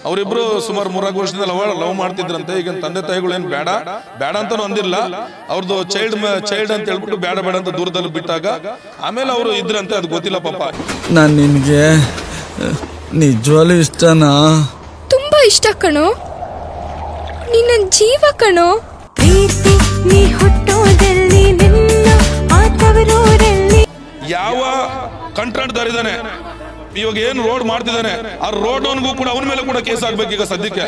ಅವರಿಬ್ರು ಸುಮಾರು 3 ವರ್ಷದಿಂದ ಲವ್ ಮಾಡ್ತಿದ್ರಂತೆ. ಈಗ ತಂದೆ ತಾಯಿಗಳು ಏನು ಬೇಡ ಅಂತಾನು ಅಂದಿಲ್ಲ. ಅವ್ರದ್ದು ಚೈಲ್ಡ್ ಅಂತ ಹೇಳ್ಬಿಟ್ಟು ಬೇಡ ಅಂತ ದೂರದಲ್ಲಿ ಬಿಟ್ಟಾಗ ಆಮೇಲೆ ಅವರು ಇದ್ರಂತೆ, ಅದು ಗೊತ್ತಿಲ್ಲ ಪಾಪ. ನಾನು ನಿನಗೆ ನಿಜವಾಗ್ಲೂ ಇಷ್ಟನಾ? ತುಂಬಾ ಇಷ್ಟ ಕಣೋ, ನಿನ್ನ ಜೀವ ಕಣೋ. ಪ್ರೀತಿ ನೀ ಹುಟ್ಟೋದಲ್ಲಿ ನಿನ್ನ ಆತವರೂರಲ್ಲಿ ಯಾವ ಕಾಂಟ್ರಾಕ್ಟ್ದಾರ್ ಇದ್ದಾನೆ ಇವಾಗ ಏನು ರೋಡ್ ಮಾಡ್ತಿದ್ದಾನೆ, ಆ ರೋಡ್ ಅವನಿಗೂ ಕೂಡ ಅವನ ಮೇಲೆ ಕೂಡ ಕೇಸ್ ಆಗ್ಬೇಕು ಈಗ ಸದ್ಯಕ್ಕೆ.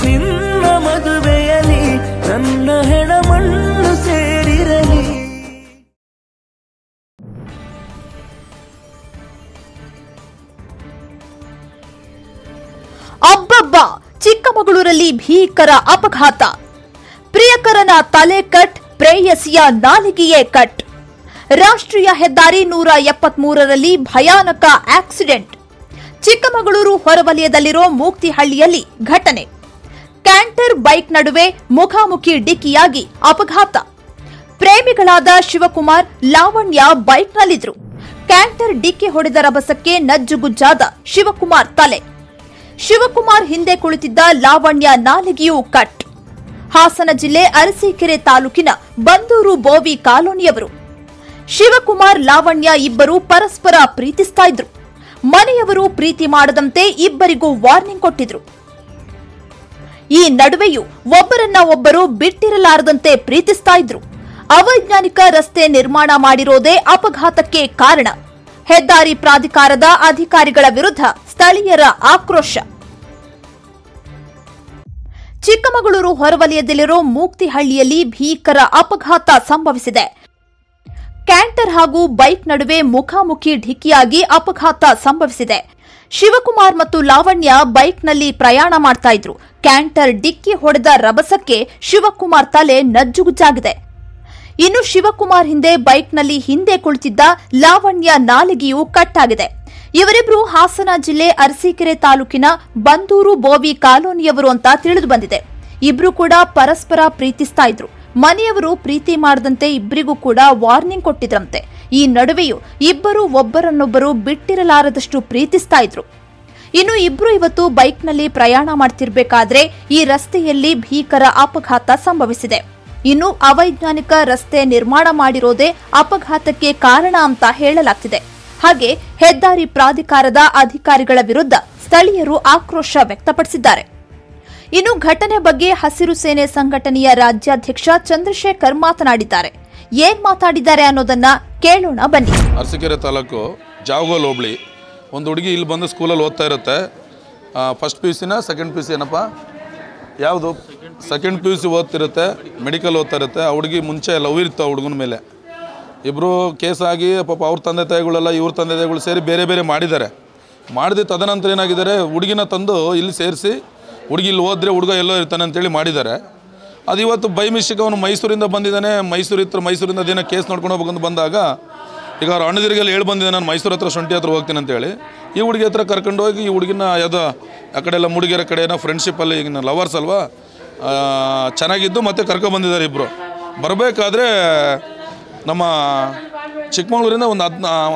ನಿನ್ನ ಮದುವೆಯಲ್ಲಿ ನನ್ನ ಹೆಣ ಮಣ್ಣು ಸೇರಿರಲಿ. ಅಬ್ಬಬ್ಬ, ಚಿಕ್ಕಮಗಳೂರಲ್ಲಿ ಭೀಕರ ಅಪಘಾತ. ಪ್ರಿಯಕರನ ತಲೆ ಕಟ್, ಪ್ರೇಯಸಿಯ ನಾಲಿಗೆಯೇ ಕಟ್. ರಾಷ್ಟ್ರೀಯ ಹೆದ್ದಾರಿ 173ರಲ್ಲಿ ಭಯಾನಕ ಆಕ್ಸಿಡೆಂಟ್. ಚಿಕ್ಕಮಗಳೂರು ಹೊರವಲಯದಲ್ಲಿರೋ ಮೂಕ್ತಿಹಳ್ಳಿಯಲ್ಲಿ ಘಟನೆ. ಕ್ಯಾಂಟರ್ ಬೈಕ್ ನಡುವೆ ಮುಖಾಮುಖಿ ಡಿಕ್ಕಿಯಾಗಿ ಅಪಘಾತ. ಪ್ರೇಮಿಗಳಾದ ಶಿವಕುಮಾರ್, ಲಾವಣ್ಯ ಬೈಕ್ನಲ್ಲಿದ್ರು. ಕ್ಯಾಂಟರ್ ಡಿಕ್ಕಿ ಹೊಡೆದ ರಭಸಕ್ಕೆ ನಜ್ಜುಗುಜ್ಜಾದ ಶಿವಕುಮಾರ್ ತಲೆ. ಶಿವಕುಮಾರ್ ಹಿಂದೆ ಕುಳಿತಿದ್ದ ಲಾವಣ್ಯ ನಾಲಿಗೆಯೂ ಕಟ್. ಹಾಸನ ಜಿಲ್ಲೆ ಅರಸೀಕೆರೆ ತಾಲೂಕಿನ ಬಂದೂರು ಬೋವಿ ಕಾಲೋನಿಯವರು. ಶಿವಕುಮಾರ್, ಲಾವಣ್ಯ ಇಬ್ಬರು ಪರಸ್ಪರ ಪ್ರೀತಿಸ್ತಾ ಇದ್ರು. ಮನೆಯವರು ಪ್ರೀತಿ ಮಾಡದಂತೆ ಇಬ್ಬರಿಗೂ ವಾರ್ನಿಂಗ್ ಕೊಟ್ಟಿದ್ರು. ಈ ನಡುವೆಯೂ ಒಬ್ಬರನ್ನ ಒಬ್ಬರು ಬಿಟ್ಟಿರಲಾರದಂತೆ ಪ್ರೀತಿಸ್ತಾ ಇದ್ರು. ಅವೈಜ್ಞಾನಿಕ ರಸ್ತೆ ನಿರ್ಮಾಣ ಮಾಡಿರೋದೇ ಅಪಘಾತಕ್ಕೆ ಕಾರಣ. ಹೆದ್ದಾರಿ ಪ್ರಾಧಿಕಾರದ ಅಧಿಕಾರಿಗಳ ವಿರುದ್ಧ ಸ್ಥಳೀಯರ ಆಕ್ರೋಶ. ಚಿಕ್ಕಮಗಳೂರು ಹೊರವಲಯದಲ್ಲಿರೋ ಮೂಕ್ತಿಹಳ್ಳಿಯಲ್ಲಿ ಭೀಕರ ಅಪಘಾತ ಸಂಭವಿಸಿದೆ. ಕ್ಯಾಂಟರ್ ಹಾಗೂ ಬೈಕ್ ನಡುವೆ ಮುಖಾಮುಖಿ ಡಿಕ್ಕಿಯಾಗಿ ಅಪಘಾತ ಸಂಭವಿಸಿದೆ. ಶಿವಕುಮಾರ್ ಮತ್ತು ಲಾವಣ್ಯ ಬೈಕ್ನಲ್ಲಿ ಪ್ರಯಾಣ ಮಾಡ್ತಾ ಇದ್ರು. ಕ್ಯಾಂಟರ್ ಡಿಕ್ಕಿ ಹೊಡೆದ ರಭಸಕ್ಕೆ ಶಿವಕುಮಾರ್ ತಲೆ ನಜ್ಜುಗುಜ್ಜಾಗಿದೆ. ಇನ್ನು ಶಿವಕುಮಾರ್ ಬೈಕ್ನಲ್ಲಿ ಹಿಂದೆ ಕುಳಿತಿದ್ದ ಲಾವಣ್ಯ ನಾಲಿಗೆಯೂ ಕಟ್ಟಾಗಿದೆ. ಇವರಿಬ್ರು ಹಾಸನ ಜಿಲ್ಲೆ ಅರಸೀಕೆರೆ ತಾಲೂಕಿನ ಬಂದೂರು ಬೋವಿ ಕಾಲೋನಿಯವರು ಅಂತ ತಿಳಿದು ಬಂದಿದೆ. ಇಬ್ರು ಕೂಡ ಪರಸ್ಪರ ಪ್ರೀತಿಸ್ತಾ ಇದ್ರು. ಮನೆಯವರು ಪ್ರೀತಿ ಮಾಡದಂತೆ ಇಬ್ಬರಿಗೂ ಕೂಡ ವಾರ್ನಿಂಗ್ ಕೊಟ್ಟಿದ್ರಂತೆ. ಈ ನಡುವೆಯೂ ಇಬ್ಬರು ಒಬ್ಬರನ್ನೊಬ್ಬರು ಬಿಟ್ಟಿರಲಾರದಷ್ಟು ಪ್ರೀತಿಸ್ತಾ ಇದ್ರು. ಇನ್ನು ಇಬ್ರು ಇವತ್ತು ಬೈಕ್ನಲ್ಲಿ ಪ್ರಯಾಣ ಮಾಡ್ತಿರ್ಬೇಕಾದ್ರೆ ಈ ರಸ್ತೆಯಲ್ಲಿ ಭೀಕರ ಅಪಘಾತ ಸಂಭವಿಸಿದೆ. ಇನ್ನು ಅವೈಜ್ಞಾನಿಕ ರಸ್ತೆ ನಿರ್ಮಾಣ ಮಾಡಿರೋದೇ ಅಪಘಾತಕ್ಕೆ ಕಾರಣ ಅಂತ ಹೇಳಲಾಗ್ತಿದೆ. ಹಾಗೆ ಹೆದ್ದಾರಿ ಪ್ರಾಧಿಕಾರದ ಅಧಿಕಾರಿಗಳ ವಿರುದ್ಧ ಸ್ಥಳೀಯರು ಆಕ್ರೋಶ ವ್ಯಕ್ತಪಡಿಸಿದ್ದಾರೆ. ಇನ್ನು ಘಟನೆ ಬಗ್ಗೆ ಹಸಿರು ಸೇನೆ ಸಂಘಟನೆಯ ರಾಜ್ಯಾಧ್ಯಕ್ಷ ಚಂದ್ರಶೇಖರ್ ಮಾತನಾಡಿದ್ದಾರೆ. ಏನ್ ಮಾತಾಡಿದ್ದಾರೆ ಅನ್ನೋದನ್ನ ಕೇಳೋಣ ಬನ್ನಿ. ಅರಸೀಕೆರೆ ತಾಲೂಕು ಜಾವಗೋಲ್ ಹೋಬಳಿ ಒಂದು ಹುಡುಗಿ ಇಲ್ಲಿ ಬಂದು ಸ್ಕೂಲಲ್ಲಿ ಓದ್ತಾ ಇರುತ್ತೆ. ಫಸ್ಟ್ PUCನ ಸೆಕೆಂಡ್ PUC ಏನಪ್ಪ ಯಾವುದು ಸೆಕೆಂಡ್ PUC ಓದ್ತಿರುತ್ತೆ, ಮೆಡಿಕಲ್ ಓದ್ತಾ ಇರುತ್ತೆ. ಆ ಹುಡುಗಿ ಮುಂಚೆ ಲವ್ ಇರುತ್ತೆ ಆ ಹುಡುಗನ ಮೇಲೆ. ಇಬ್ಬರು ಕೇಸ್ ಆಗಿ ಪಾಪ ಅವ್ರ ತಂದೆ ತಾಯಿಗಳೆಲ್ಲ ಇವ್ರ ತಂದೆ ತಾಯಿಗಳು ಸೇರಿ ಬೇರೆ ಬೇರೆ ಮಾಡಿದ್ದಾರೆ. ಮಾಡಿದ ತದನಂತರ ಏನಾಗಿದ್ದಾರೆ, ಹುಡುಗಿನ ತಂದು ಇಲ್ಲಿ ಸೇರಿಸಿ ಹುಡುಗಿ ಇಲ್ಲಿ ಹೋದ್ರೆ ಹುಡುಗ ಎಲ್ಲೋ ಇರ್ತಾನೆ ಅಂತೇಳಿ ಮಾಡಿದ್ದಾರೆ. ಅದು ಇವತ್ತು ಬೈ ಮಿಸ್ಟೇಕ್ ಅವನು ಮೈಸೂರಿಂದ ಬಂದಿದ್ದಾನೆ. ಮೈಸೂರಿಂದ ಅದೇನೋ ಕೇಸ್ ನೋಡ್ಕೊಂಡು ಹೋಗ್ಬೇಕಂತ ಬಂದಾಗ ಈಗ ಅವ್ರು ಅಣ್ಣದಿರಿಗೆಲ್ಲ ಹೇಳಿ ಬಂದಿದ್ದೆ, ನಾನು ಮೈಸೂರು ಹತ್ರ ಶುಂಠಿ ಹತ್ರ ಹೋಗ್ತೀನಿ ಅಂತೇಳಿ. ಈ ಹುಡುಗಿ ಹತ್ರ ಕರ್ಕೊಂಡು ಹೋಗಿ ಈ ಹುಡುಗಿನ ಯಾವುದೋ ಆ ಕಡೆ ಎಲ್ಲ ಮುಡುಗೆರ ಕಡೆ ಏನೋ ಫ್ರೆಂಡ್ಶಿಪ್ಪಲ್ಲಿ ಈಗ ಲವರ್ಸ್ ಅಲ್ವಾ ಚೆನ್ನಾಗಿದ್ದು ಮತ್ತೆ ಕರ್ಕೊಬಂದಿದ್ದಾರೆ ಇಬ್ಬರು. ಬರಬೇಕಾದ್ರೆ ನಮ್ಮ ಚಿಕ್ಕಮಗಳೂರಿಂದ ಒಂದು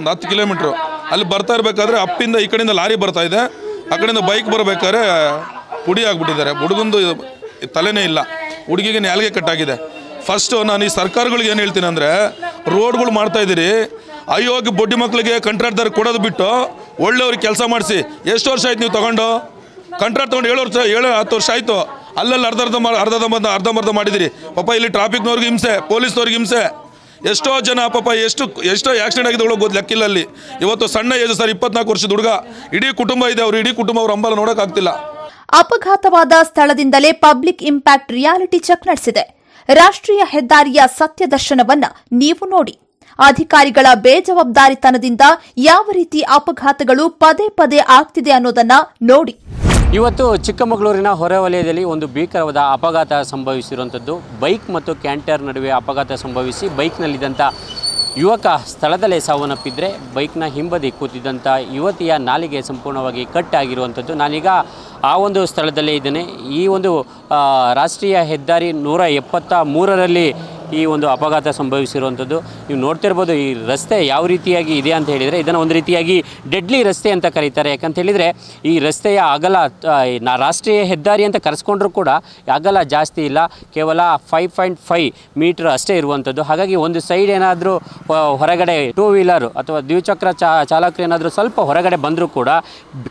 10 ಕಿಲೋಮೀಟ್ರು ಅಲ್ಲಿ ಬರ್ತಾ ಇರಬೇಕಾದ್ರೆ ಅಪ್ಪಿಂದ ಈ ಕಡೆಯಿಂದ ಲಾರಿ ಬರ್ತಾ ಇದೆ, ಆ ಕಡೆಯಿಂದ ಬೈಕ್ ಬರಬೇಕಾದ್ರೆ ಪುಡಿ ಆಗಿಬಿಟ್ಟಿದ್ದಾರೆ. ಹುಡುಗಂದು ತಲೆನೇ ಇಲ್ಲ, ಹುಡುಗಿಗೆ ನಾಲಿಗೆ ಕಟ್ಟಾಗಿದೆ. ಫಸ್ಟು ನಾನು ಈ ಸರ್ಕಾರಗಳಿಗೆ ಏನು ಹೇಳ್ತೀನಿ ಅಂದರೆ, ರೋಡ್ಗಳು ಮಾಡ್ತಾ ಇದ್ದೀರಿ, ಅಯೋಗ್ಯ ಬೊಡ್ಡಿ ಮಕ್ಕಳಿಗೆ ಕಾಂಟ್ರಾಕ್ಟ್ದಾರ ಕೊಡೋದು ಬಿಟ್ಟು ಒಳ್ಳೆಯವ್ರಿಗೆ ಕೆಲಸ ಮಾಡಿಸಿ. ಎಷ್ಟು ವರ್ಷ ಆಯ್ತು ನೀವು ತೊಗೊಂಡು ಕಾಂಟ್ರಾಕ್ಟ್ ತೊಗೊಂಡು 7-10 ವರ್ಷ ಆಯಿತು. ಅಲ್ಲಲ್ಲಿ ಅರ್ಧಂಬರ್ಧ ಮಾಡಿದಿರಿ. ಪಾಪ ಇಲ್ಲಿ ಟ್ರಾಫಿಕ್ನವ್ರಿಗೆ ಹಿಂಸೆ, ಪೊಲೀಸ್ನವ್ರಿಗೆ ಹಿಂಸೆ. ಎಷ್ಟೋ ಜನ ಪಾಪ ಎಷ್ಟೋ ಆಕ್ಸಿಡೆಂಟ್ ಆಗಿದೆ ಹೋಗೋದು ಲೆಕ್ಕಿಲ್ಲ. ಅಲ್ಲಿ ಇವತ್ತು ಸಣ್ಣ ಏಜು ಸರ್ 24 ವರ್ಷದ ಹುಡುಗ, ಇಡೀ ಕುಟುಂಬ ಇದೆ, ಅವ್ರು ಇಡೀ ಕುಟುಂಬ ಅವ್ರ ಅಂಬಲ ನೋಡೋಕ್ಕಾಗ್ತಿಲ್ಲ. ಅಪಘಾತವಾದ ಸ್ಥಳದಿಂದಲೇ ಪಬ್ಲಿಕ್ ಇಂಪ್ಯಾಕ್ಟ್ ರಿಯಾಲಿಟಿ ಚೆಕ್ ನಡೆಸಿದೆ. ರಾಷ್ಟ್ರೀಯ ಹೆದ್ದಾರಿಯ ಸತ್ಯ ದರ್ಶನವನ್ನ ನೀವು ನೋಡಿ. ಅಧಿಕಾರಿಗಳ ಬೇಜವಾಬ್ದಾರಿತನದಿಂದ ಯಾವ ರೀತಿ ಅಪಘಾತಗಳು ಪದೇ ಪದೇ ಆಗ್ತಿದೆ ಅನ್ನೋದನ್ನ ನೋಡಿ. ಇವತ್ತು ಚಿಕ್ಕಮಗಳೂರಿನ ಹೊರವಲಯದಲ್ಲಿ ಒಂದು ಭೀಕರವಾದ ಅಪಘಾತ ಸಂಭವಿಸಿರುವಂಥದ್ದು. ಬೈಕ್ ಮತ್ತು ಕ್ಯಾಂಟರ್ ನಡುವೆ ಅಪಘಾತ ಸಂಭವಿಸಿ ಬೈಕ್ನಲ್ಲಿದ್ದಂಥ ಯುವಕ ಸ್ಥಳದಲ್ಲೇ ಸಾವನ್ನಪ್ಪಿದ್ರೆ, ಬೈಕ್ನ ಹಿಂಬದಿ ಕೂತಿದ್ದಂಥ ಯುವತಿಯ ನಾಲಿಗೆ ಸಂಪೂರ್ಣವಾಗಿ ಕಟ್ ಆಗಿರುವಂಥದ್ದು. ನಾನೀಗ ಆ ಒಂದು ಸ್ಥಳದಲ್ಲೇ ಇದ್ದೇನೆ. ಈ ಒಂದು ರಾಷ್ಟ್ರೀಯ ಹೆದ್ದಾರಿ 173ರಲ್ಲಿ ಈ ಒಂದು ಅಪಘಾತ ಸಂಭವಿಸಿರುವಂಥದ್ದು. ನೀವು ನೋಡ್ತಿರ್ಬೋದು ಈ ರಸ್ತೆ ಯಾವ ರೀತಿಯಾಗಿ ಇದೆ ಅಂತ ಹೇಳಿದರೆ ಇದನ್ನು ಒಂದು ರೀತಿಯಾಗಿ ಡೆಡ್ಲಿ ರಸ್ತೆ ಅಂತ ಕರೀತಾರೆ. ಯಾಕಂತ ಹೇಳಿದರೆ ಈ ರಸ್ತೆಯ ಅಗಲ ರಾಷ್ಟ್ರೀಯ ಹೆದ್ದಾರಿ ಅಂತ ಕರೆಸ್ಕೊಂಡ್ರೂ ಕೂಡ ಅಗಲ ಜಾಸ್ತಿ ಇಲ್ಲ, ಕೇವಲ 5.5 ಮೀಟ್ರ್ ಅಷ್ಟೇ ಇರುವಂಥದ್ದು. ಹಾಗಾಗಿ ಒಂದು ಸೈಡ್ ಏನಾದರೂ ಹೊರಗಡೆ ಟೂ ವೀಲರು ಅಥವಾ ದ್ವಿಚಕ್ರ ಚಾಲಕರು ಏನಾದರೂ ಸ್ವಲ್ಪ ಹೊರಗಡೆ ಬಂದರೂ ಕೂಡ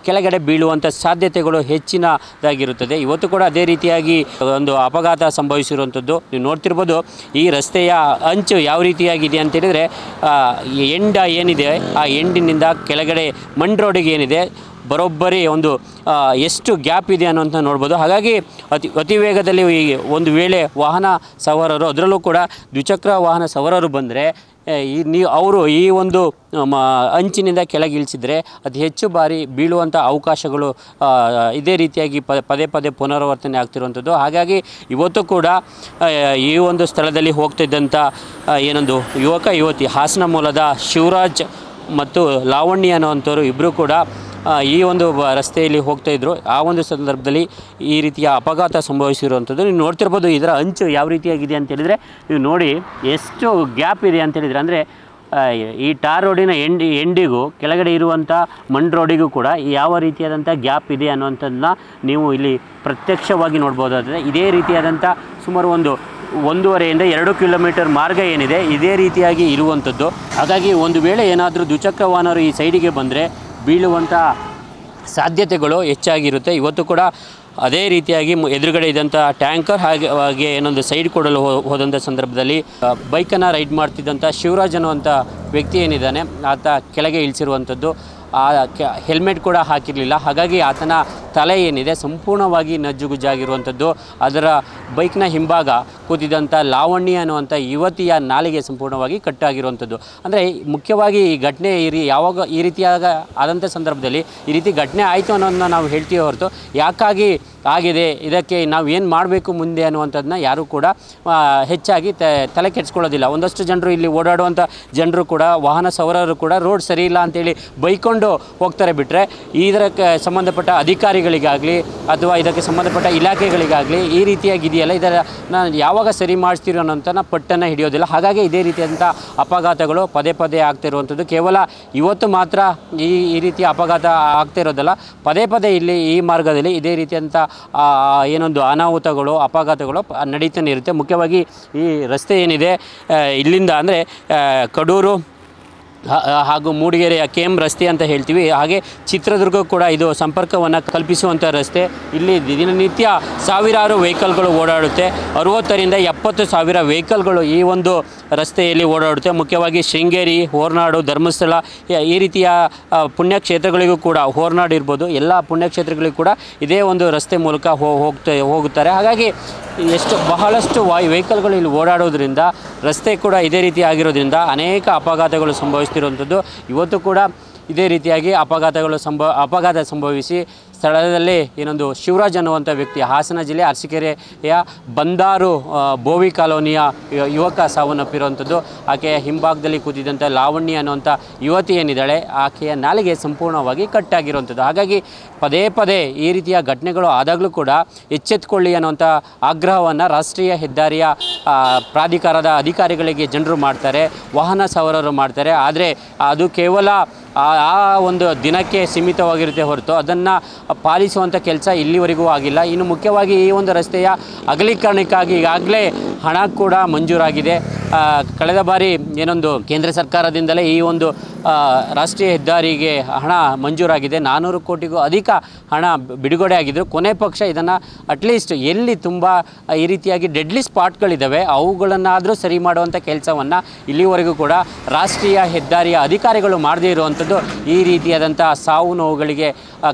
ಕೆಳಗಡೆ ಬೀಳುವಂಥ ಸಾಧ್ಯತೆಗಳು ಹೆಚ್ಚಿನದಾಗಿರುತ್ತದೆ. ಇವತ್ತು ಕೂಡ ಅದೇ ರೀತಿಯಾಗಿ ಒಂದು ಅಪಘಾತ ಸಂಭವಿಸಿರುವಂಥದ್ದು. ನೀವು ನೋಡ್ತಿರ್ಬೋದು ಈ ರಸ್ತೆಯ ಅಂಚು ಯಾವ ರೀತಿಯಾಗಿದೆ ಅಂತ ಹೇಳಿದರೆ ಎಂಡ ಏನಿದೆ ಆ ಎಂಡಿನಿಂದ ಕೆಳಗಡೆ ಮಣ್ ರೋಡಿಗೆ ಏನಿದೆ ಬರೋಬ್ಬರಿ ಒಂದು ಎಷ್ಟು ಗ್ಯಾಪ್ ಇದೆ ಅನ್ನೋಂಥ ನೋಡ್ಬೋದು. ಹಾಗಾಗಿ ಅತಿ ವೇಗದಲ್ಲಿ ಒಂದು ವೇಳೆ ವಾಹನ ಸವಾರರು, ಅದರಲ್ಲೂ ಕೂಡ ದ್ವಿಚಕ್ರ ವಾಹನ ಸವಾರರು ಬಂದರೆ ಅವರು ಈ ಒಂದು ಅಂಚಿನಿಂದ ಕೆಳಗೆ ಇಳಿಸಿದರೆ ಅತಿ ಹೆಚ್ಚು ಬಾರಿ ಬೀಳುವಂಥ ಅವಕಾಶಗಳು ಇದೇ ರೀತಿಯಾಗಿ ಪದೇ ಪದೇ ಪುನರಾವರ್ತನೆ ಆಗ್ತಿರುವಂಥದ್ದು. ಹಾಗಾಗಿ ಇವತ್ತು ಕೂಡ ಈ ಒಂದು ಸ್ಥಳದಲ್ಲಿ ಹೋಗ್ತಿದ್ದಂಥ ಏನೊಂದು ಯುವಕ ಯುವತಿ ಹಾಸನ ಮೂಲದ ಶಿವರಾಜ್ ಮತ್ತು ಲಾವಣ್ಯ ಅನ್ನೋವಂಥವ್ರು ಇಬ್ಬರು ಕೂಡ ಈ ಒಂದು ರಸ್ತೆಯಲ್ಲಿ ಹೋಗ್ತಾಯಿದ್ರು. ಆ ಒಂದು ಸಂದರ್ಭದಲ್ಲಿ ಈ ರೀತಿಯ ಅಪಘಾತ ಸಂಭವಿಸಿರುವಂಥದ್ದು. ನೀವು ನೋಡ್ತಿರ್ಬೋದು ಇದರ ಅಂಚು ಯಾವ ರೀತಿಯಾಗಿದೆ ಅಂತೇಳಿದರೆ, ನೀವು ನೋಡಿ ಎಷ್ಟು ಗ್ಯಾಪ್ ಇದೆ ಅಂತೇಳಿದರೆ, ಅಂದರೆ ಈ ಟಾರ್ ರೋಡಿನ ಎಂಡಿಗೂ ಕೆಳಗಡೆ ಇರುವಂಥ ಮಣ್ ರೋಡಿಗೂ ಕೂಡ ಯಾವ ರೀತಿಯಾದಂಥ ಗ್ಯಾಪ್ ಇದೆ ಅನ್ನುವಂಥದ್ದನ್ನ ನೀವು ಇಲ್ಲಿ ಪ್ರತ್ಯಕ್ಷವಾಗಿ ನೋಡ್ಬೋದಾದರೆ, ಇದೇ ರೀತಿಯಾದಂಥ ಸುಮಾರು 1.5 to 2 ಕಿಲೋಮೀಟರ್ ಮಾರ್ಗ ಏನಿದೆ ಇದೇ ರೀತಿಯಾಗಿ ಇರುವಂಥದ್ದು. ಹಾಗಾಗಿ ಒಂದು ವೇಳೆ ಏನಾದರೂ ದ್ವಿಚಕ್ರ ವಾಹನರು ಈ ಸೈಡಿಗೆ ಬಂದರೆ ಬೀಳುವಂಥ ಸಾಧ್ಯತೆಗಳು ಹೆಚ್ಚಾಗಿರುತ್ತೆ. ಇವತ್ತು ಕೂಡ ಅದೇ ರೀತಿಯಾಗಿ ಎದುರುಗಡೆ ಇದ್ದಂಥ ಟ್ಯಾಂಕರ್ ಹಾಗೆ ಏನೊಂದು ಸೈಡ್ ಕೊಡಲು ಹೋದಂಥ ಸಂದರ್ಭದಲ್ಲಿ ಬೈಕನ್ನು ರೈಡ್ ಮಾಡ್ತಿದ್ದಂಥ ಶಿವರಾಜ್ ಅನ್ನುವಂಥ ವ್ಯಕ್ತಿ ಏನಿದ್ದಾನೆ ಆತ ಕೆಳಗೆ ಇಳಿಸಿರುವಂಥದ್ದು. ಹೆಲ್ಮೆಟ್ ಕೂಡ ಹಾಕಿರಲಿಲ್ಲ. ಹಾಗಾಗಿ ಆತನ ತಲೆ ಏನಿದೆ ಸಂಪೂರ್ಣವಾಗಿ ನಜ್ಜುಗುಜ್ಜಾಗಿರುವಂಥದ್ದು. ಅದರ ಬೈಕ್ನ ಹಿಂಭಾಗ ಕೂತಿದ್ದಂಥ ಲಾವಣ್ಯ ಅನ್ನುವಂಥ ಯುವತಿಯ ನಾಲಿಗೆ ಸಂಪೂರ್ಣವಾಗಿ ಕಟ್ಟಾಗಿರುವಂಥದ್ದು. ಅಂದರೆ ಮುಖ್ಯವಾಗಿ ಈ ಘಟನೆ ಯಾವಾಗ ಈ ರೀತಿಯಾದ ಆದಂಥ ಸಂದರ್ಭದಲ್ಲಿ ಈ ರೀತಿ ಘಟನೆ ಆಯಿತು ಅನ್ನೋದನ್ನ ನಾವು ಹೇಳ್ತೀವಿ ಹೊರತು ಯಾಕಾಗಿ ಆಗಿದೆ, ಇದಕ್ಕೆ ನಾವು ಏನು ಮಾಡಬೇಕು ಮುಂದೆ ಅನ್ನುವಂಥದ್ದನ್ನ ಯಾರೂ ಕೂಡ ಹೆಚ್ಚಾಗಿ ತಲೆ ಕೆಡಿಸ್ಕೊಳ್ಳೋದಿಲ್ಲ. ಒಂದಷ್ಟು ಜನರು ಇಲ್ಲಿ ಓಡಾಡುವಂಥ ಜನರು ಕೂಡ, ವಾಹನ ಸವಾರರು ಕೂಡ ರೋಡ್ ಸರಿ ಇಲ್ಲ ಅಂತೇಳಿ ಬೈಕೊಂಡು ಹೋಗ್ತಾರೆ. ಬಿಟ್ಟರೆ ಇದಕ್ಕೆ ಸಂಬಂಧಪಟ್ಟ ಅಧಿಕಾರಿಗಳಿಗಾಗಲಿ ಅಥವಾ ಇದಕ್ಕೆ ಸಂಬಂಧಪಟ್ಟ ಇಲಾಖೆಗಳಿಗಾಗಲಿ ಈ ರೀತಿಯಾಗಿದೆಯಲ್ಲ ಇದನ್ನು ಯಾವಾಗ ಸರಿ ಮಾಡಿಸ್ತೀರೋ ಅನ್ನೋಂಥ ಪಟ್ಟನ್ನು ಹಿಡಿಯೋದಿಲ್ಲ. ಹಾಗಾಗಿ ಇದೇ ರೀತಿಯಾದಂಥ ಅಪಘಾತಗಳು ಪದೇ ಪದೇ ಆಗ್ತಿರುವಂಥದ್ದು. ಕೇವಲ ಇವತ್ತು ಮಾತ್ರ ಈ ರೀತಿಯ ಅಪಘಾತ ಆಗ್ತಿರೋದಲ್ಲ, ಪದೇ ಪದೇ ಇಲ್ಲಿ ಈ ಮಾರ್ಗದಲ್ಲಿ ಇದೇ ರೀತಿಯಾದಂಥ ಏನೊಂದು ಅನಾಹುತಗಳು ಅಪಘಾತಗಳು ನಡೀತಾನೆ ಇರುತ್ತೆ. ಮುಖ್ಯವಾಗಿ ಈ ರಸ್ತೆ ಏನಿದೆ ಇಲ್ಲಿಂದ ಅಂದರೆ ಕಡೂರು ಹಾಗೂ ಮೂಡಿಗೆರೆಯ KM ರಸ್ತೆ ಅಂತ ಹೇಳ್ತೀವಿ. ಹಾಗೆ ಚಿತ್ರದುರ್ಗ ಕೂಡ ಇದು ಸಂಪರ್ಕವನ್ನು ಕಲ್ಪಿಸುವಂಥ ರಸ್ತೆ. ಇಲ್ಲಿ ದಿನನಿತ್ಯ ಸಾವಿರಾರು ವೆಹಿಕಲ್ಗಳು ಓಡಾಡುತ್ತೆ. 60,000 to 70,000 ವೆಹಿಕಲ್ಗಳು ಈ ಒಂದು ರಸ್ತೆಯಲ್ಲಿ ಓಡಾಡುತ್ತೆ. ಮುಖ್ಯವಾಗಿ ಶೃಂಗೇರಿ, ಹೋರನಾಡು, ಧರ್ಮಸ್ಥಳ ಈ ರೀತಿಯ ಪುಣ್ಯಕ್ಷೇತ್ರಗಳಿಗೂ ಕೂಡ, ಹೋರನಾಡು ಇರ್ಬೋದು, ಎಲ್ಲ ಪುಣ್ಯಕ್ಷೇತ್ರಗಳಿಗೂ ಕೂಡ ಇದೇ ಒಂದು ರಸ್ತೆ ಮೂಲಕ ಹೋಗುತ್ತಾರೆ. ಹಾಗಾಗಿ ಬಹಳಷ್ಟು ವೆಹಿಕಲ್ಗಳು ಇಲ್ಲಿ ಓಡಾಡೋದ್ರಿಂದ ರಸ್ತೆ ಕೂಡ ಇದೇ ರೀತಿ ಆಗಿರೋದ್ರಿಂದ ಅನೇಕ ಅಪಘಾತಗಳು ಸಂಭವಿಸ್ತಿರುವಂಥದ್ದು. ಇವತ್ತು ಕೂಡ ಇದೇ ರೀತಿಯಾಗಿ ಅಪಘಾತ ಸಂಭವಿಸಿ ಸ್ಥಳದಲ್ಲಿ ಏನೊಂದು ಶಿವರಾಜ್ ಅನ್ನುವಂಥ ವ್ಯಕ್ತಿ ಹಾಸನ ಜಿಲ್ಲೆ ಅರಸೀಕೆರೆಯ ಬಂದಾರು ಬೋವಿ ಕಾಲೋನಿಯ ಯುವಕ ಸಾವನ್ನಪ್ಪಿರುವಂಥದ್ದು. ಆಕೆಯ ಹಿಂಭಾಗದಲ್ಲಿ ಕೂತಿದ್ದಂಥ ಲಾವಣ್ಯ ಅನ್ನುವಂಥ ಯುವತಿ ಏನಿದ್ದಾಳೆ ಆಕೆಯ ನಾಲಿಗೆ ಸಂಪೂರ್ಣವಾಗಿ ಕಟ್ಟಾಗಿರುವಂಥದ್ದು. ಹಾಗಾಗಿ ಪದೇ ಪದೇ ಈ ರೀತಿಯ ಘಟನೆಗಳು ಆದಾಗಲೂ ಕೂಡ ಎಚ್ಚೆತ್ತುಕೊಳ್ಳಿ ಅನ್ನುವಂಥ ಆಗ್ರಹವನ್ನು ರಾಷ್ಟ್ರೀಯ ಹೆದ್ದಾರಿಯ ಪ್ರಾಧಿಕಾರದ ಅಧಿಕಾರಿಗಳಿಗೆ ಜನರು ಮಾಡ್ತಾರೆ, ವಾಹನ ಸವಾರರು ಮಾಡ್ತಾರೆ. ಆದರೆ ಅದು ಕೇವಲ ಆ ಒಂದು ದಿನಕ್ಕೆ ಸೀಮಿತವಾಗಿರುತ್ತೆ ಹೊರತು ಅದನ್ನು ಪಾಲಿಸುವಂಥ ಕೆಲಸ ಇಲ್ಲಿವರೆಗೂ ಆಗಿಲ್ಲ. ಇನ್ನು ಮುಖ್ಯವಾಗಿ ಈ ಒಂದು ರಸ್ತೆಯ ಅಗಲೀಕರಣಕ್ಕಾಗಿ ಈಗಾಗಲೇ ಹಣ ಕೂಡ ಮಂಜೂರಾಗಿದೆ. ಕಳೆದ ಬಾರಿ ಏನೊಂದು ಕೇಂದ್ರ ಸರ್ಕಾರದಿಂದಲೇ ಈ ಒಂದು ರಾಷ್ಟ್ರೀಯ ಹೆದ್ದಾರಿಗೆ ಹಣ ಮಂಜೂರಾಗಿದೆ. 400 ಕೋಟಿಗೂ ಅಧಿಕ ಹಣ ಬಿಡುಗಡೆ ಆಗಿದ್ದರು. ಕೊನೆ ಪಕ್ಷ ಇದನ್ನು ಅಟ್ಲೀಸ್ಟ್ ಎಲ್ಲಿ ತುಂಬ ಈ ರೀತಿಯಾಗಿ ಡೆಡ್ಲಿ ಸ್ಪಾಟ್ಗಳಿದ್ದಾವೆ ಅವುಗಳನ್ನಾದರೂ ಸರಿ ಮಾಡುವಂಥ ಕೆಲಸವನ್ನು ಇಲ್ಲಿವರೆಗೂ ಕೂಡ ರಾಷ್ಟ್ರೀಯ ಹೆದ್ದಾರಿಯ ಅಧಿಕಾರಿಗಳು ಮಾಡದೇ ಇರುವಂಥದ್ದು ಈ ರೀತಿಯಾದಂಥ ಸಾವು ನೋವುಗಳಿಗೆ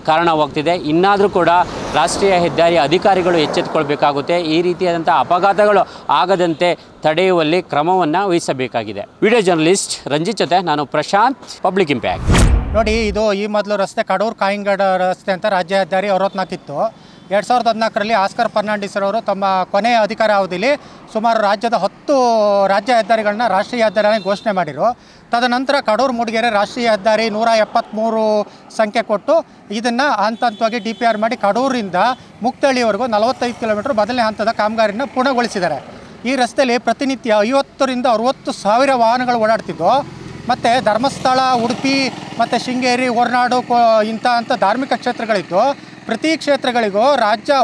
ಕಾರಣವಾಗ್ತಿದೆ. ಇನ್ನಾದರೂ ಕೂಡ ರಾಷ್ಟ್ರೀಯ ಹೆದ್ದಾರಿಯ ಅಧಿಕಾರಿಗಳು ಎಚ್ಚೆತ್ತುಕೊಳ್ಬೇಕಾಗುತ್ತೆ. ಈ ರೀತಿಯಾದಂಥ ಅಪಘಾತಗಳು ಆಗದಂತೆ ತಡೆಯುವಲ್ಲಿ ಕ್ರಮವನ್ನು ವಹಿಸಬೇಕಾಗಿದೆ. ವಿಡಿಯೋ ಜರ್ನಲಿಸ್ಟ್ ರಂಜಿತ್ ಜೊತೆ ನಾನು ಪ್ರಶಾಂತ್, ಪಬ್ಲಿಕ್ ಇಂಪ್ಯಾಕ್ಟ್. ನೋಡಿ, ಇದು ಈ ಮೊದಲು ರಸ್ತೆ ಕಡೂರು ಕಾಯಿಂಗಡ ರಸ್ತೆ ಅಂತ ರಾಜ್ಯ ಹೆದ್ದಾರಿ 64 ಇತ್ತು. 2014ರಲ್ಲಿ ಆಸ್ಕರ್ ಫರ್ನಾಂಡಿಸ್ ಅವರು ತಮ್ಮ ಕೊನೆಯ ಅಧಿಕಾರ ಅವಧಿಯಲ್ಲಿ ಸುಮಾರು ರಾಜ್ಯದ 10 ರಾಜ್ಯ ಹೆದ್ದಾರಿಗಳನ್ನ ರಾಷ್ಟ್ರೀಯ ಹೆದ್ದಾರಿಯಾಗಿ ಘೋಷಣೆ ಮಾಡಿದರು. ತದನಂತರ ಕಡೂರು ಮೂಡಿಗೆರೆ ರಾಷ್ಟ್ರೀಯ ಹೆದ್ದಾರಿ 173 ಸಂಖ್ಯೆ ಕೊಟ್ಟು ಇದನ್ನು ಹಂತವಾಗಿ DPR ಮಾಡಿ ಕಡೂರಿಂದ ಮುಕ್ತಹಳ್ಳಿವರೆಗೂ 45 ಕಿಲೋಮೀಟರ್ ಮೊದಲನೇ ಹಂತದ ಕಾಮಗಾರಿನ ಪೂರ್ಣಗೊಳಿಸಿದ್ದಾರೆ. ಈ ರಸ್ತೆಯಲ್ಲಿ ಪ್ರತಿನಿತ್ಯ 50ರಿಂದ 60 ಸಾವಿರ ವಾಹನಗಳು ಓಡಾಡ್ತಿದ್ವು. ಮತ್ತು ಧರ್ಮಸ್ಥಳ, ಉಡುಪಿ ಮತ್ತು ಶೃಂಗೇರಿ, ಹೊರನಾಡು ಇಂಥ ಧಾರ್ಮಿಕ ಕ್ಷೇತ್ರಗಳಿದ್ದು ಪ್ರತಿ ಕ್ಷೇತ್ರಗಳಿಗೂ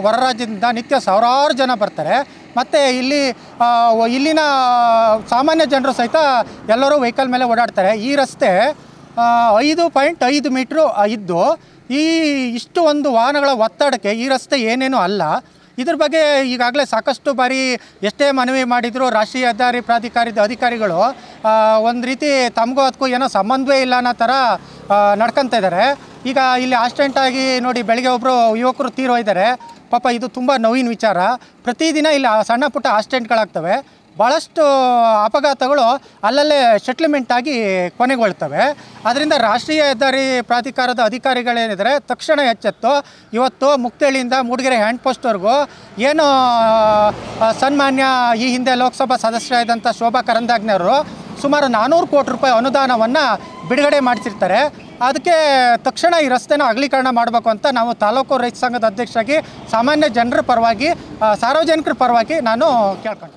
ಹೊರ ರಾಜ್ಯದಿಂದ ನಿತ್ಯ ಸಾವಿರಾರು ಜನ ಬರ್ತಾರೆ. ಮತ್ತು ಇಲ್ಲಿನ ಸಾಮಾನ್ಯ ಜನರು ಸಹಿತ ಎಲ್ಲರೂ ವೆಹಿಕಲ್ ಮೇಲೆ ಓಡಾಡ್ತಾರೆ. ಈ ರಸ್ತೆ 5.5 ಮೀಟ್ರು ಇದ್ದು ಇಷ್ಟು ಒಂದು ವಾಹನಗಳ ಒತ್ತಡಕ್ಕೆ ಈ ರಸ್ತೆ ಏನೇನೂ ಅಲ್ಲ. ಇದ್ರ ಬಗ್ಗೆ ಈಗಾಗಲೇ ಸಾಕಷ್ಟು ಬಾರಿ ಎಷ್ಟೇ ಮನವಿ ಮಾಡಿದರೂ ರಾಷ್ಟ್ರೀಯ ಹೆದ್ದಾರಿ ಪ್ರಾಧಿಕಾರದ ಅಧಿಕಾರಿಗಳು ಒಂದು ರೀತಿ ತಮಗೂ ಅದಕ್ಕೂ ಏನೋ ಸಂಬಂಧವೇ ಇಲ್ಲ ಅನ್ನೋ ಥರ ನಡ್ಕೊತಾ ಇದ್ದಾರೆ. ಈಗ ಇಲ್ಲಿ ಆಕ್ಸಿಡೆಂಟಾಗಿ ನೋಡಿ, ಬೆಳಗ್ಗೆ ಒಬ್ಬರು ಯುವಕರು ತೀರೋಗಿದ್ದಾರೆ. ಪಾಪ ಇದು ತುಂಬ ನೋವಿನ ವಿಚಾರ. ಪ್ರತಿದಿನ ಇಲ್ಲಿ ಸಣ್ಣ ಪುಟ್ಟ ಆಕ್ಸಿಡೆಂಟ್ಗಳಾಗ್ತವೆ. ಭಾಳಷ್ಟು ಅಪಘಾತಗಳು ಅಲ್ಲಲ್ಲೇ ಸೆಟ್ಲ್ಮೆಂಟ್ ಆಗಿ ಕೊನೆಗೊಳ್ತವೆ. ಅದರಿಂದ ರಾಷ್ಟ್ರೀಯ ಹೆದ್ದಾರಿ ಪ್ರಾಧಿಕಾರದ ಅಧಿಕಾರಿಗಳೇನಿದ್ದಾರೆ ತಕ್ಷಣ ಎಚ್ಚೆತ್ತು ಇವತ್ತು ಮುಕ್ತಹಳ್ಳಿಯಿಂದ ಮೂಡಿಗೆರೆ ಹ್ಯಾಂಡ್ ಪೋಸ್ಟ್ವರೆಗೂ ಏನು ಸನ್ಮಾನ್ಯ ಈ ಹಿಂದೆ ಲೋಕಸಭಾ ಸದಸ್ಯರಾದಂಥ ಶೋಭಾ ಕರಂದ್ಲಾಜೆಯವರು ಸುಮಾರು 400 ಕೋಟಿ ರೂಪಾಯಿ ಅನುದಾನವನ್ನು ಬಿಡುಗಡೆ ಮಾಡಿಸಿರ್ತಾರೆ. ಅದಕ್ಕೆ ತಕ್ಷಣ ಈ ರಸ್ತೆನ ಅಗಲೀಕರಣ ಮಾಡಬೇಕು ಅಂತ ನಾವು ತಾಲೂಕು ರೈತ ಸಂಘದ ಅಧ್ಯಕ್ಷರಾಗಿ ಸಾಮಾನ್ಯ ಜನರ ಪರವಾಗಿ, ಸಾರ್ವಜನಿಕರ ಪರವಾಗಿ ನಾನು ಕೇಳ್ಕೊಂಡೆ.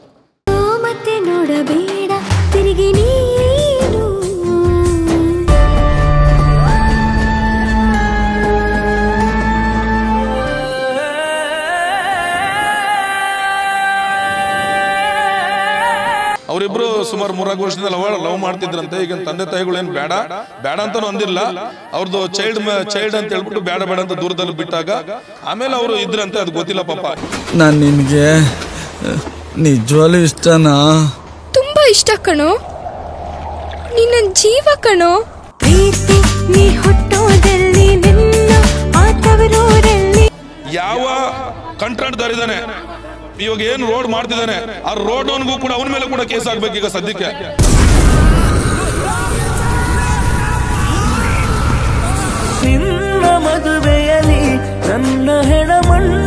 ಮತ್ತೆ ನೋಡಬೇಡ ತಿರುಗಿ ನೀನು, ಅವರಿಬ್ರು ಸುಮಾರು 3 ವರ್ಷದಿಂದ ಲವ್ ಮಾಡ್ತಿದ್ರಂತೆ. ಈಗ ತಂದೆ ತಾಯಿಗಳು ಏನು ಬೇಡ ಅಂತಾನು ಅಂದಿಲ್ಲ. ಅವ್ರದ್ದು ಚೈಲ್ಡ್ ಅಂತ ಹೇಳ್ಬಿಟ್ಟು ಬೇಡ ಅಂತ ದೂರದಲ್ಲಿ ಬಿಟ್ಟಾಗ ಆಮೇಲೆ ಅವರು ಇದ್ರಂತೆ, ಅದು ಗೊತ್ತಿಲ್ಲ ಪಾಪ. ನಾನು ನಿನಗೆ ನಿಜವಾಗ್ಲೂ ಇಷ್ಟನಾ? ತುಂಬಾ ಇಷ್ಟ ಕಣೋ, ನಿನ್ನ ಜೀವ ಕಣೋ. ಪ್ರೀತಿ ನೀ ಹುಟ್ಟೋದಲ್ಲಿ ನಿನ್ನ ಆತವರೂರಲ್ಲಿ ಯಾವ ಕಂಟ್ರಾಕ್ಟ್ದಾರಿದ್ದಾನೆ ಇವಾಗ ಏನು ರೋಡ್ ಮಾಡ್ತಿದ್ದಾನೆ, ಆ ರೋಡ್ ಅವನಿಗೂ ಕೂಡ ಅವನ ಮೇಲೆ ಕೂಡ ಕೇಸ್ ಆಗ್ಬೇಕು ಈಗ ಸದ್ಯಕ್ಕೆ. ನಿನ್ನ ಮದುವೆಯಲ್ಲಿ ನನ್ನ ಹೆಣ ಮಣ್ಣು